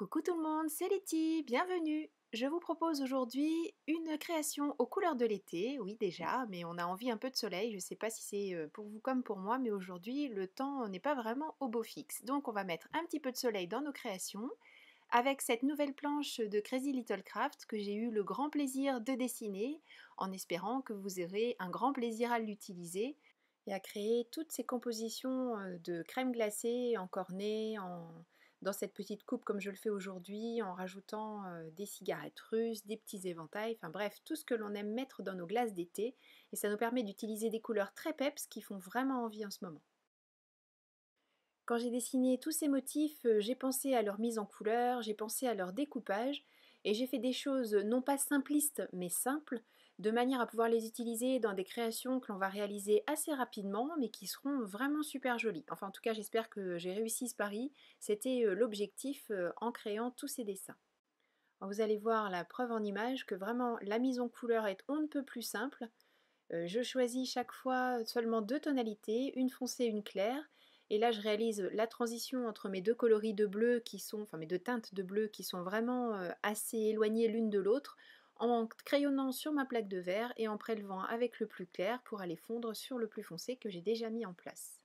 Coucou tout le monde, c'est Letty, bienvenue! Je vous propose aujourd'hui une création aux couleurs de l'été, oui déjà, mais on a envie un peu de soleil, je ne sais pas si c'est pour vous comme pour moi, mais aujourd'hui le temps n'est pas vraiment au beau fixe. Donc on va mettre un petit peu de soleil dans nos créations, avec cette nouvelle planche de Crazy Little Craft que j'ai eu le grand plaisir de dessiner, en espérant que vous aurez un grand plaisir à l'utiliser et à créer toutes ces compositions de crème glacée en cornet, dans cette petite coupe comme je le fais aujourd'hui, en rajoutant des cigarettes russes, des petits éventails, enfin bref, tout ce que l'on aime mettre dans nos glaces d'été. Et ça nous permet d'utiliser des couleurs très peps qui font vraiment envie en ce moment. Quand j'ai dessiné tous ces motifs, j'ai pensé à leur mise en couleur, j'ai pensé à leur découpage, et j'ai fait des choses non pas simplistes mais simples, de manière à pouvoir les utiliser dans des créations que l'on va réaliser assez rapidement, mais qui seront vraiment super jolies. Enfin en tout cas j'espère que j'ai réussi ce pari, c'était l'objectif en créant tous ces dessins. Alors, vous allez voir la preuve en image que vraiment la mise en couleur est on ne peut plus simple. Je choisis chaque fois seulement deux tonalités, une foncée et une claire. Et là, je réalise la transition entre mes deux coloris de bleu qui sont, enfin mes deux teintes de bleu qui sont vraiment assez éloignées l'une de l'autre, en crayonnant sur ma plaque de verre et en prélevant avec le plus clair pour aller fondre sur le plus foncé que j'ai déjà mis en place.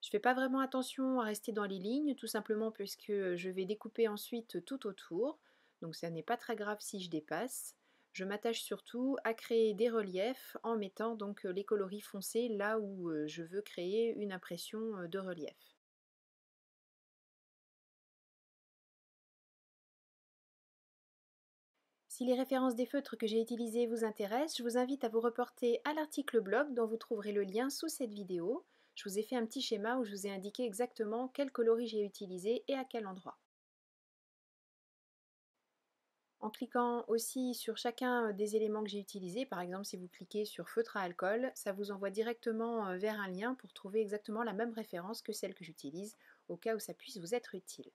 Je ne fais pas vraiment attention à rester dans les lignes, tout simplement puisque je vais découper ensuite tout autour, donc ça n'est pas très grave si je dépasse. Je m'attache surtout à créer des reliefs en mettant donc les coloris foncés là où je veux créer une impression de relief. Si les références des feutres que j'ai utilisés vous intéressent, je vous invite à vous reporter à l'article blog dont vous trouverez le lien sous cette vidéo. Je vous ai fait un petit schéma où je vous ai indiqué exactement quel coloris j'ai utilisé et à quel endroit. En cliquant aussi sur chacun des éléments que j'ai utilisés, par exemple si vous cliquez sur feutre à alcool, ça vous envoie directement vers un lien pour trouver exactement la même référence que celle que j'utilise, au cas où ça puisse vous être utile.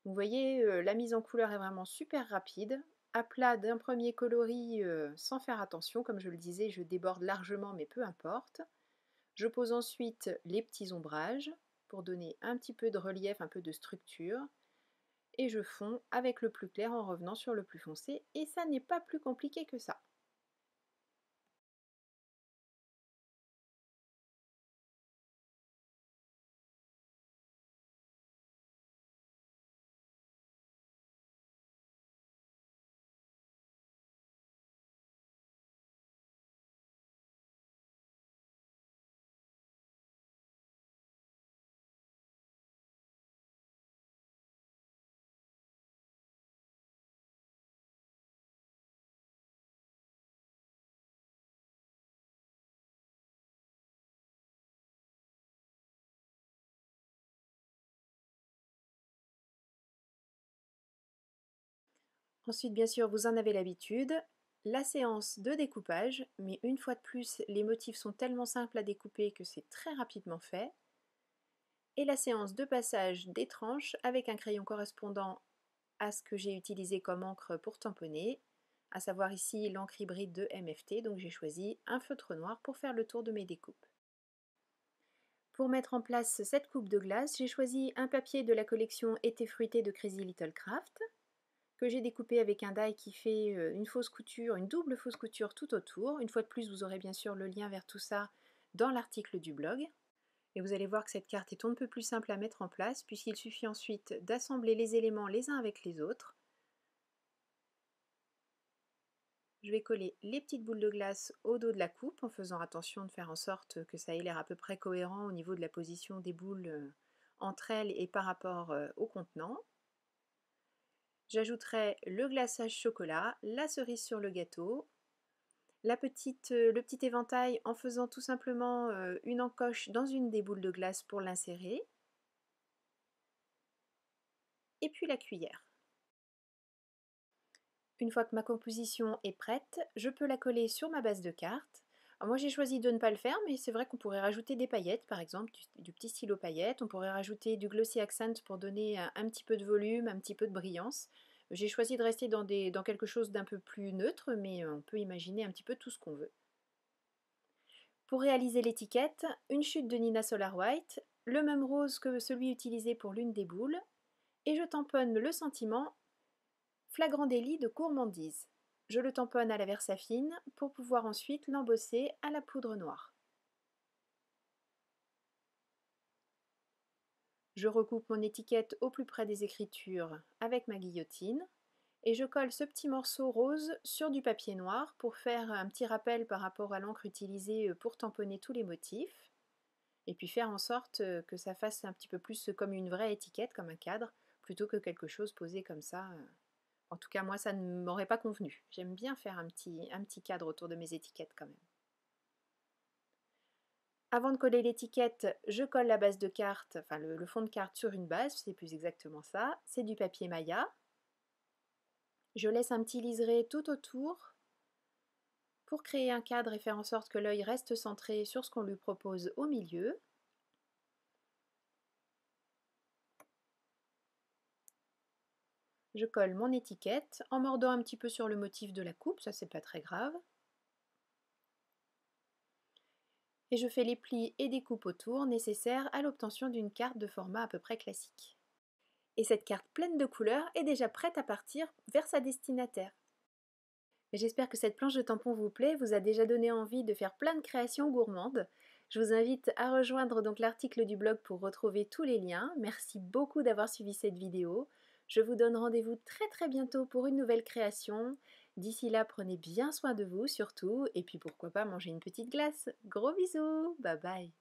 Vous voyez, la mise en couleur est vraiment super rapide. À plat d'un premier coloris sans faire attention, comme je le disais, je déborde largement mais peu importe. Je pose ensuite les petits ombrages pour donner un petit peu de relief, un peu de structure. Et je fonds avec le plus clair en revenant sur le plus foncé, et ça n'est pas plus compliqué que ça. Ensuite, bien sûr, vous en avez l'habitude, la séance de découpage, mais une fois de plus, les motifs sont tellement simples à découper que c'est très rapidement fait, et la séance de passage des tranches avec un crayon correspondant à ce que j'ai utilisé comme encre pour tamponner, à savoir ici l'encre hybride de MFT, donc j'ai choisi un feutre noir pour faire le tour de mes découpes. Pour mettre en place cette coupe de glace, j'ai choisi un papier de la collection Été fruité de Crazy Little Craft, que j'ai découpé avec un die qui fait une fausse couture, une double fausse couture tout autour. Une fois de plus, vous aurez bien sûr le lien vers tout ça dans l'article du blog. Et vous allez voir que cette carte est un peu plus simple à mettre en place, puisqu'il suffit ensuite d'assembler les éléments les uns avec les autres. Je vais coller les petites boules de glace au dos de la coupe en faisant attention de faire en sorte que ça ait l'air à peu près cohérent au niveau de la position des boules entre elles et par rapport au contenant. J'ajouterai le glaçage chocolat, la cerise sur le gâteau, le petit éventail en faisant tout simplement une encoche dans une des boules de glace pour l'insérer, et puis la cuillère. Une fois que ma composition est prête, je peux la coller sur ma base de carte. Alors moi j'ai choisi de ne pas le faire, mais c'est vrai qu'on pourrait rajouter des paillettes, par exemple du petit stylo paillettes, on pourrait rajouter du glossy accent pour donner un petit peu de volume, un petit peu de brillance. J'ai choisi de rester dans quelque chose d'un peu plus neutre, mais on peut imaginer un petit peu tout ce qu'on veut. Pour réaliser l'étiquette, une chute de Nina Solar White, le même rose que celui utilisé pour l'une des boules, et je tamponne le sentiment flagrant délit de gourmandise. Je le tamponne à la Versafine pour pouvoir ensuite l'embosser à la poudre noire. Je recoupe mon étiquette au plus près des écritures avec ma guillotine et je colle ce petit morceau rose sur du papier noir pour faire un petit rappel par rapport à l'encre utilisée pour tamponner tous les motifs et puis faire en sorte que ça fasse un petit peu plus comme une vraie étiquette, comme un cadre, plutôt que quelque chose posé comme ça. En tout cas, moi, ça ne m'aurait pas convenu. J'aime bien faire un petit cadre autour de mes étiquettes quand même. Avant de coller l'étiquette, je colle la base de carte, enfin le fond de carte sur une base, c'est plus exactement ça. C'est du papier Maya. Je laisse un petit liseré tout autour pour créer un cadre et faire en sorte que l'œil reste centré sur ce qu'on lui propose au milieu. Je colle mon étiquette en mordant un petit peu sur le motif de la coupe, ça c'est pas très grave. Et je fais les plis et découpes autour nécessaires à l'obtention d'une carte de format à peu près classique. Et cette carte pleine de couleurs est déjà prête à partir vers sa destinataire. J'espère que cette planche de tampon vous plaît, vous a déjà donné envie de faire plein de créations gourmandes. Je vous invite à rejoindre donc l'article du blog pour retrouver tous les liens. Merci beaucoup d'avoir suivi cette vidéo. Je vous donne rendez-vous très très bientôt pour une nouvelle création. D'ici là, prenez bien soin de vous surtout, et puis pourquoi pas manger une petite glace. Gros bisous, bye bye.